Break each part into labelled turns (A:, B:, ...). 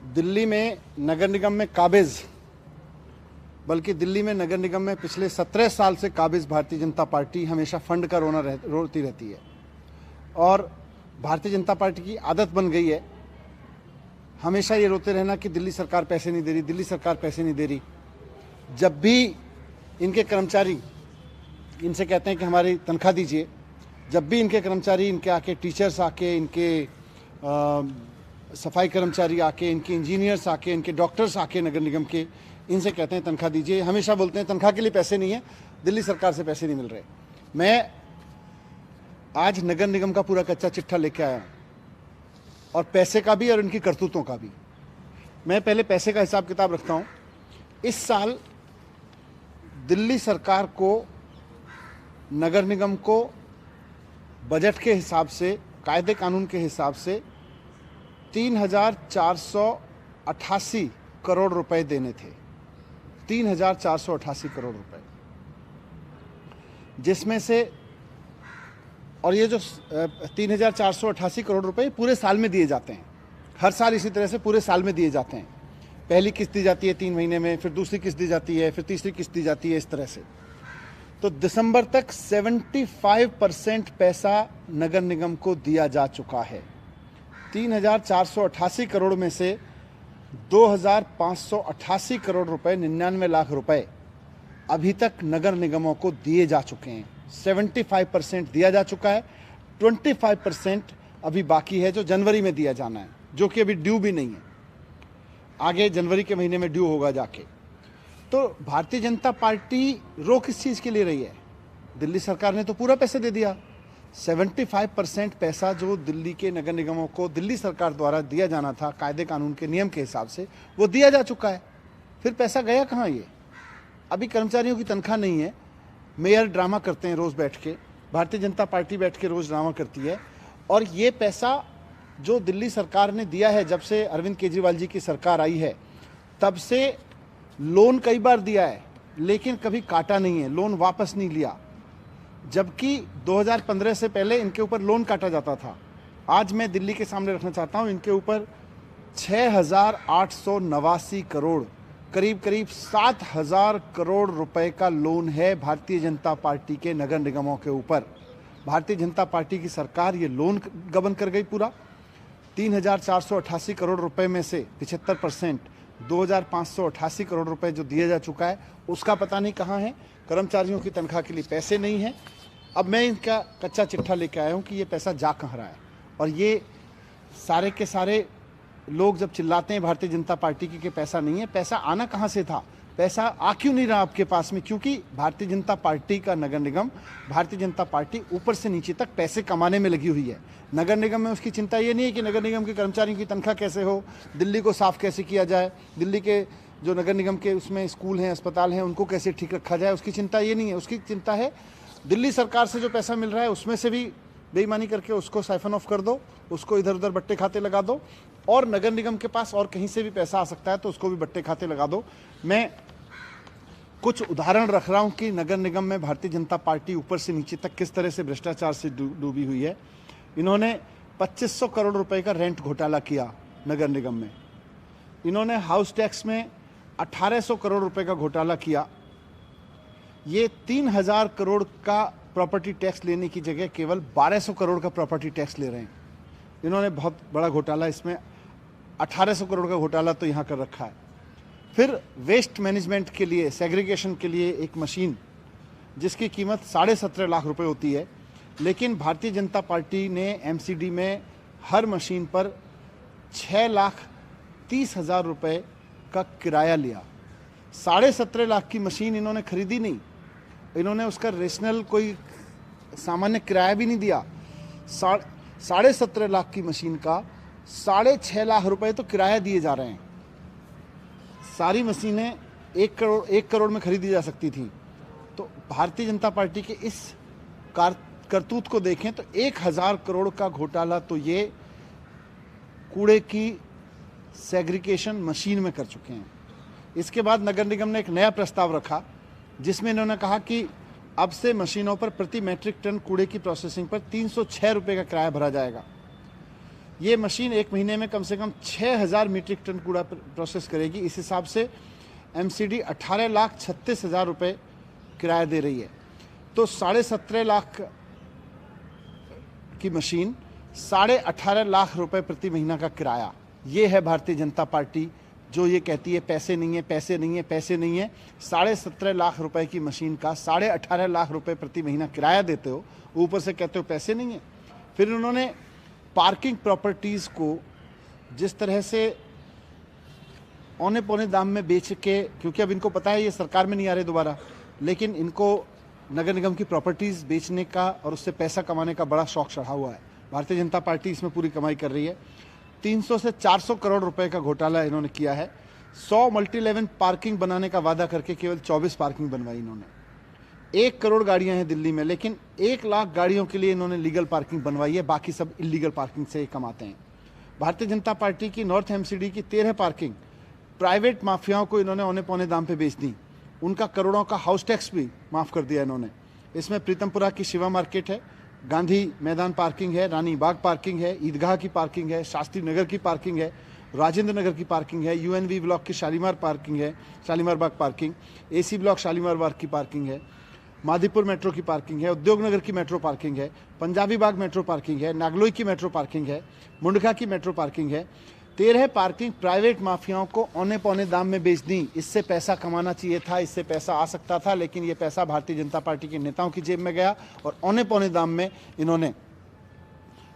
A: दिल्ली में नगर निगम में काबिज, बल्कि दिल्ली में नगर निगम में पिछले 17 साल से काबिज भारतीय जनता पार्टी हमेशा फंड का रोती रहती है। और भारतीय जनता पार्टी की आदत बन गई है हमेशा ये रोते रहना कि दिल्ली सरकार पैसे नहीं दे रही, दिल्ली सरकार पैसे नहीं दे रही। जब भी इनके कर्मचारी इनसे कहते हैं कि हमारी तनख्वाह दीजिए, जब भी इनके कर्मचारी इनके आके, टीचर्स आके, इनके सफाई कर्मचारी आके, इनके इंजीनियर्स आके, इनके डॉक्टर्स आके नगर निगम के, इनसे कहते हैं तनख्वाह दीजिए, हमेशा बोलते हैं तनख्वाह के लिए पैसे नहीं है, दिल्ली सरकार से पैसे नहीं मिल रहे। मैं आज नगर निगम का पूरा कच्चा चिट्ठा लेके आया हूँ, और पैसे का भी और इनकी करतूतों का भी। मैं पहले पैसे का हिसाब किताब रखता हूँ। इस साल दिल्ली सरकार को, नगर निगम को बजट के हिसाब से, कायदे कानून के हिसाब से 3,488 करोड़ रुपए देने थे। 3,488 करोड़ रुपए, जिसमें से, और ये जो 3,488 करोड़ रुपए पूरे साल में दिए जाते हैं। हर साल इसी तरह से पूरे साल में दिए जाते हैं। पहली किस्त दी जाती है 3 महीने में, फिर दूसरी किस्त दी जाती है, फिर तीसरी किस्त दी जाती है, इस तरह से। तो दिसंबर तक 75% पैसा नगर निगम को दिया जा चुका है। 3,488 करोड़ में से 2,588 करोड़ रुपए, 99 लाख रुपए अभी तक नगर निगमों को दिए जा चुके हैं। 75% दिया जा चुका है, 25% अभी बाकी है जो जनवरी में दिया जाना है, जो कि अभी ड्यू भी नहीं है, आगे जनवरी के महीने में ड्यू होगा जाके। तो भारतीय जनता पार्टी रो किस चीज़ के लिए रही है? दिल्ली सरकार ने तो पूरा पैसे दे दिया। 75% पैसा जो दिल्ली के नगर निगमों को दिल्ली सरकार द्वारा दिया जाना था कायदे कानून के नियम के हिसाब से, वो दिया जा चुका है। फिर पैसा गया कहाँ? ये अभी कर्मचारियों की तनख्वाह नहीं है। मेयर ड्रामा करते हैं रोज़ बैठ के, भारतीय जनता पार्टी बैठ के रोज़ ड्रामा करती है। और ये पैसा जो दिल्ली सरकार ने दिया है, जब से अरविंद केजरीवाल जी की सरकार आई है तब से लोन कई बार दिया है, लेकिन कभी काटा नहीं है, लोन वापस नहीं लिया। जबकि 2015 से पहले इनके ऊपर लोन काटा जाता था। आज मैं दिल्ली के सामने रखना चाहता हूं, इनके ऊपर 6,889 करोड़, करीब करीब 7,000 करोड़ रुपए का लोन है भारतीय जनता पार्टी के नगर निगमों के ऊपर। भारतीय जनता पार्टी की सरकार ये लोन गबन कर गई पूरा। 3,488 करोड़ रुपए में से 75%, 2,588 करोड़ रुपए जो दिया जा चुका है, उसका पता नहीं कहाँ है। कर्मचारियों की तनख्वाह के लिए पैसे नहीं हैं। अब मैं इनका कच्चा चिट्ठा लेके आया हूँ कि ये पैसा जा कहाँ रहा है। और ये सारे के सारे लोग जब चिल्लाते हैं भारतीय जनता पार्टी की कि पैसा नहीं है, पैसा आना कहाँ से था? पैसा आ क्यों नहीं रहा आपके पास में? क्योंकि भारतीय जनता पार्टी का नगर निगम, भारतीय जनता पार्टी ऊपर से नीचे तक पैसे कमाने में लगी हुई है। नगर निगम में उसकी चिंता ये नहीं है कि नगर निगम के कर्मचारियों की तनख्वाह कैसे हो, दिल्ली को साफ कैसे किया जाए, दिल्ली के जो नगर निगम के उसमें स्कूल हैं, अस्पताल हैं, उनको कैसे ठीक रखा जाए। उसकी चिंता ये नहीं है। उसकी चिंता है दिल्ली सरकार से जो पैसा मिल रहा है उसमें से भी बेईमानी करके उसको साइफन ऑफ कर दो, उसको इधर उधर बट्टे खाते लगा दो, और नगर निगम के पास और कहीं से भी पैसा आ सकता है तो उसको भी बट्टे खाते लगा दो। मैं कुछ उदाहरण रख रहा हूं कि नगर निगम में भारतीय जनता पार्टी ऊपर से नीचे तक किस तरह से भ्रष्टाचार से डूबी हुई है। इन्होंने 2,500 करोड़ रुपए का रेंट घोटाला किया नगर निगम में। इन्होंने हाउस टैक्स में 1,800 करोड़ रुपए का घोटाला किया। ये 3,000 करोड़ का प्रॉपर्टी टैक्स लेने की जगह केवल 1,200 करोड़ का प्रॉपर्टी टैक्स ले रहे हैं। इन्होंने बहुत बड़ा घोटाला, इसमें 1,800 करोड़ का घोटाला तो यहाँ कर रखा है। फिर वेस्ट मैनेजमेंट के लिए, सेग्रीगेशन के लिए एक मशीन जिसकी कीमत 17.5 लाख रुपए होती है, लेकिन भारतीय जनता पार्टी ने एमसीडी में हर मशीन पर 6,30,000 रुपए का किराया लिया। 17.5 लाख की मशीन इन्होंने खरीदी नहीं, इन्होंने उसका रेशनल कोई सामान्य किराया भी नहीं दिया। 17.5 लाख की मशीन का 6.5 लाख रुपए तो किराया दिए जा रहे हैं। सारी मशीनें 1 करोड़ में खरीदी जा सकती थी। तो भारतीय जनता पार्टी के इस करतूत को देखें तो 1,000 करोड़ का घोटाला तो ये कूड़े की सेग्रीगेशन मशीन में कर चुके हैं। इसके बाद नगर निगम ने एक नया प्रस्ताव रखा जिसमें इन्होंने कहा कि अब से मशीनों पर प्रति मैट्रिक टन कूड़े की प्रोसेसिंग पर 306 रुपये का किराया भरा जाएगा। ये मशीन एक महीने में कम से कम 6,000 मीट्रिक टन कूड़ा प्रोसेस करेगी। इस हिसाब से एमसीडी 18,36,000 रुपये किराया दे रही है। तो 17.5 लाख की मशीन 18.5 लाख रुपए प्रति महीना का किराया। ये है भारतीय जनता पार्टी जो ये कहती है पैसे नहीं है, पैसे नहीं है, पैसे नहीं है। 17.5 लाख रुपए की मशीन का 18.5 लाख रुपए प्रति महीना किराया देते हो, ऊपर से कहते हो पैसे नहीं है। फिर उन्होंने पार्किंग प्रॉपर्टीज को जिस तरह से औने पौने दाम में बेच के, क्योंकि अब इनको पता है ये सरकार में नहीं आ रहे दोबारा, लेकिन इनको नगर निगम की प्रॉपर्टीज बेचने का और उससे पैसा कमाने का बड़ा शौक चढ़ा हुआ है। भारतीय जनता पार्टी इसमें पूरी कमाई कर रही है। 300 से 400 करोड़ रुपए का घोटाला इन्होंने किया है। 100 मल्टी लेवल पार्किंग बनाने का वादा करके केवल 24 पार्किंग बनवाई इन्होंने। 1 करोड़ गाड़ियां हैं दिल्ली में, लेकिन 1 लाख गाड़ियों के लिए इन्होंने लीगल पार्किंग बनवाई है, बाकी सब इलीगल पार्किंग से कमाते हैं। भारतीय जनता पार्टी की नॉर्थ एमसीडी की 13 पार्किंग प्राइवेट माफियाओं को इन्होंने औने पौने दाम पे बेच दी। उनका करोड़ों का हाउस टैक्स भी माफ कर दिया इन्होंने। इसमें प्रीतमपुरा की शिवा मार्केट है, गांधी मैदान पार्किंग है, रानी बाग पार्किंग है, ईदगाह की पार्किंग है, शास्त्री नगर की पार्किंग है, राजेंद्र नगर की पार्किंग है, यूएनवी ब्लॉक की शालीमार पार्किंग है, शालीमार बाग पार्किंग, एसी ब्लॉक शालीमार बाग की पार्किंग है, माधीपुर मेट्रो की पार्किंग है, उद्योग नगर की मेट्रो पार्किंग है, पंजाबी बाग मेट्रो पार्किंग है, नागलोई की मेट्रो पार्किंग है, मुंडका की मेट्रो पार्किंग है। 13 पार्किंग प्राइवेट माफियाओं को औने पौने दाम में बेच दी। इससे पैसा कमाना चाहिए था, इससे पैसा आ सकता था, लेकिन ये पैसा भारतीय जनता पार्टी के नेताओं की जेब में गया और औने पौने दाम में इन्होंने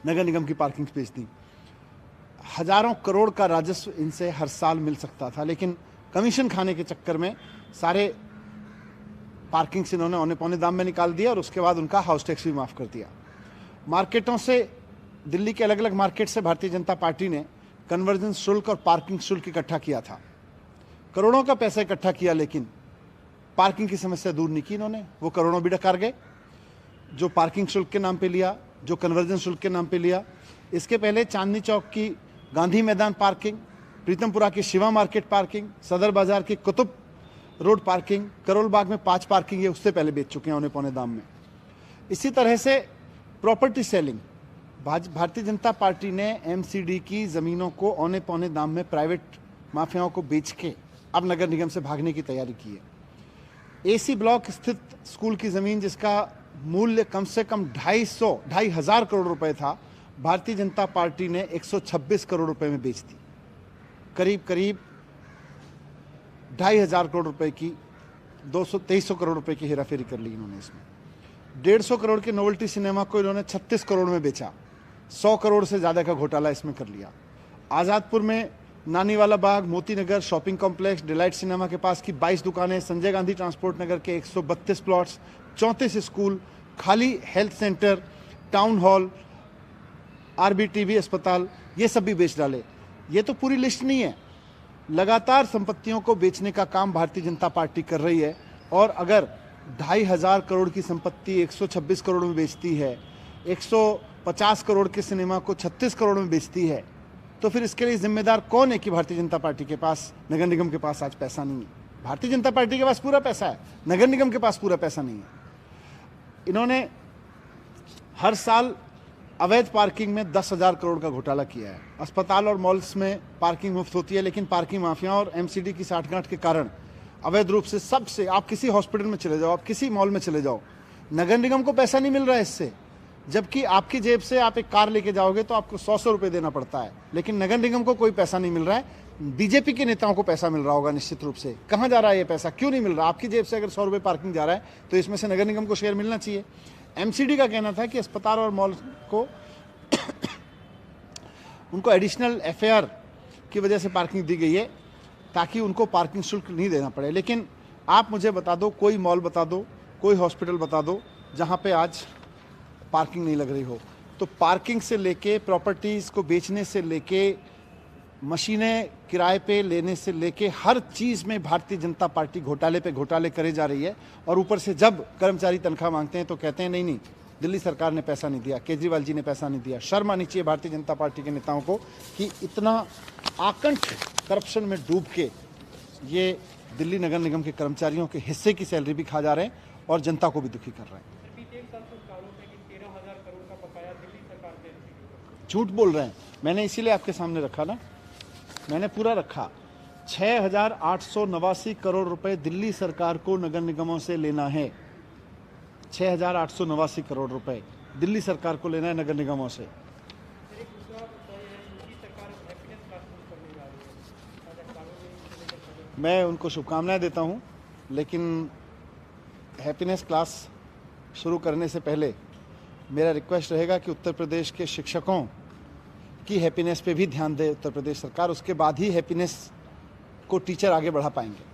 A: नगर निगम की पार्किंग बेच दी। हजारों करोड़ का राजस्व इनसे हर साल मिल सकता था, लेकिन कमीशन खाने के चक्कर में सारे पार्किंग से इन्होंने औने पौने दाम में निकाल दिया और उसके बाद उनका हाउस टैक्स भी माफ कर दिया। मार्केटों से, दिल्ली के अलग अलग मार्केट से भारतीय जनता पार्टी ने कन्वर्जन शुल्क और पार्किंग शुल्क इकट्ठा किया था। करोड़ों का पैसा इकट्ठा किया, लेकिन पार्किंग की समस्या दूर नहीं की इन्होंने। वो करोड़ों भी डकार गए जो पार्किंग शुल्क के नाम पे लिया, जो कन्वर्जन शुल्क के नाम पे लिया। इसके पहले चांदनी चौक की गांधी मैदान पार्किंग, प्रीतमपुरा की शिवा मार्केट पार्किंग, सदर बाजार की कुतुब रोड पार्किंग, करोल बाग में 5 पार्किंग है, उससे पहले बेच चुके हैं औने पौने दाम में। इसी तरह से property selling, Bharatiya Janata party ने एमसीडी की जमीनों को औने पौने दाम में प्राइवेट माफियाओं को बेच के अब नगर निगम से भागने की तैयारी की है। एसी ब्लॉक स्थित स्कूल की जमीन जिसका मूल्य कम से कम 2,500 करोड़ रुपए था, भारतीय जनता पार्टी ने 126 करोड़ रुपए में बेच दी। करीब करीब 2,500 करोड़ रुपए की 200-2300 करोड़ रुपए की हेराफेरी कर ली इन्होंने। इसमें 150 करोड़ के नोवेल्टी सिनेमा को इन्होंने 36 करोड़ में बेचा। 100 करोड़ से ज़्यादा का घोटाला इसमें कर लिया। आज़ादपुर में नानीवाला बाग, Moti Nagar shopping complex, delight cinema के पास की 22 दुकानें, संजय गांधी ट्रांसपोर्ट नगर के 132 प्लॉट्स, 34 स्कूल, खाली हेल्थ सेंटर, टाउन हॉल, आरबीटीवी अस्पताल, ये सब भी बेच डाले। ये तो पूरी लिस्ट नहीं है। लगातार संपत्तियों को बेचने का काम भारतीय जनता पार्टी कर रही है। और अगर 2,500 करोड़ की संपत्ति 126 करोड़ में बेचती है, 150 करोड़ के सिनेमा को 36 करोड़ में बेचती है, तो फिर इसके लिए जिम्मेदार कौन है कि भारतीय जनता पार्टी के पास, नगर निगम के पास आज पैसा नहीं है। भारतीय जनता पार्टी के पास पूरा पैसा है, नगर निगम के पास पूरा पैसा नहीं है। इन्होंने हर साल अवैध पार्किंग में 10,000 करोड़ का घोटाला किया है। अस्पताल और मॉल्स में पार्किंग मुफ्त होती है, लेकिन पार्किंग माफिया और एमसीडी की साठगांठ के कारण अवैध रूप से सबसे, आप किसी हॉस्पिटल में चले जाओ, आप किसी मॉल में चले जाओ, नगर निगम को पैसा नहीं मिल रहा है इससे। जबकि आपकी जेब से आप एक कार लेके जाओगे तो आपको 100 रुपए देना पड़ता है, लेकिन नगर निगम को कोई पैसा नहीं मिल रहा है। बीजेपी के नेताओं को पैसा मिल रहा होगा निश्चित रूप से। कहाँ जा रहा है ये पैसा, क्यों नहीं मिल रहा? आपकी जेब से अगर 100 रुपये पार्किंग जा रहा है तो इसमें से नगर निगम को शेयर मिलना चाहिए। एमसीडी का कहना था कि अस्पताल और मॉल को उनको एडिशनल एफआईआर की वजह से पार्किंग दी गई है ताकि उनको पार्किंग शुल्क नहीं देना पड़े। लेकिन आप मुझे बता दो, कोई मॉल बता दो, कोई हॉस्पिटल बता दो जहाँ पे आज पार्किंग नहीं लग रही हो। तो पार्किंग से लेके, प्रॉपर्टीज़ को बेचने से लेके, मशीनें किराए पे लेने से लेके, हर चीज़ में भारतीय जनता पार्टी घोटाले पे घोटाले करे जा रही है। और ऊपर से जब कर्मचारी तनख्वाह मांगते हैं तो कहते हैं नहीं, दिल्ली सरकार ने पैसा नहीं दिया, केजरीवाल जी ने पैसा नहीं दिया। शर्म आनी चाहिए भारतीय जनता पार्टी के नेताओं को कि इतना आकंठ करप्शन में डूब के ये दिल्ली नगर निगम के कर्मचारियों के हिस्से की सैलरी भी खा जा रहे हैं और जनता को भी दुखी कर रहे हैं। झूठ बोल रहे हैं। मैंने इसीलिए आपके सामने रखा ना, मैंने पूरा रखा। 6,889 करोड़ रुपए दिल्ली सरकार को नगर निगमों से लेना है। 6,889 करोड़ रुपए दिल्ली सरकार को लेना है नगर निगमों से। मैं उनको शुभकामनाएं देता हूं, लेकिन हैप्पीनेस क्लास शुरू करने से पहले मेरा रिक्वेस्ट रहेगा कि उत्तर प्रदेश के शिक्षकों की हैप्पीनेस पे भी ध्यान दे उत्तर प्रदेश सरकार, उसके बाद ही हैप्पीनेस को टीचर आगे बढ़ा पाएंगे।